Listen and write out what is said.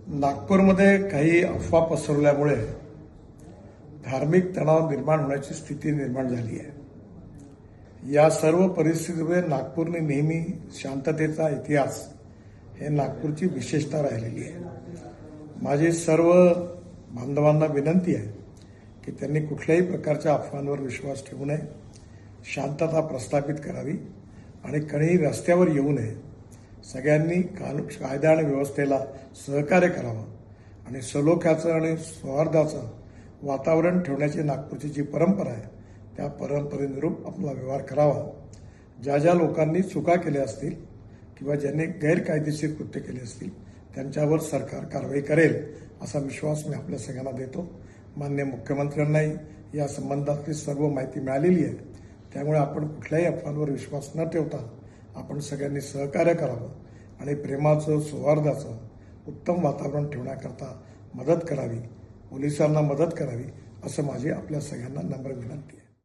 नागपूरमध्ये काही अफवा पसरवल्यामुळे धार्मिक तणाव निर्माण होण्याची स्थिती निर्माण झाली आहे। या सर्व परिस्थितीमध्ये नागपूरने नेहमी शांततेचा इतिहास हे नागपूरची विशेषता राहिलेली आहे। माझी सर्व बांधवांना विनंती आहे की त्यांनी कुठल्याही प्रकारच्या अफवांवर विश्वास ठेवू नये, शांतता प्रस्थापित करावी आणि कोणीही रस्त्यावर येऊ नये। सगळ्यांनी कायदा आणि व्यवस्थेला सहकार्य करावं आणि सलोख्याचं आणि सौहार्दाचं वातावरण ठेवण्याची नागपूरची जी परंपरा आहे त्या परंपरेनुरूप आपला व्यवहार करावा। ज्या ज्या लोकांनी चुका केल्या असतील किंवा ज्यांनी गैरकायदेशीर कृत्य केले असतील त्यांच्यावर सरकार कारवाई करेल असा विश्वास मी आपल्या सगळ्यांना देतो। माननीय मुख्यमंत्र्यांनाही या संबंधातली सर्व माहिती मिळालेली आहे, त्यामुळे आपण कुठल्याही अफवांवर विश्वास न ठेवता आपण सगळ्यांनी सहकार्य करावं आणि प्रेमाचं सौहार्दाचं उत्तम वातावरण ठेवण्याकरता मदत करावी, पोलिसांना मदत करावी असं माझी आपल्या सगळ्यांना नम्र विनंती आहे।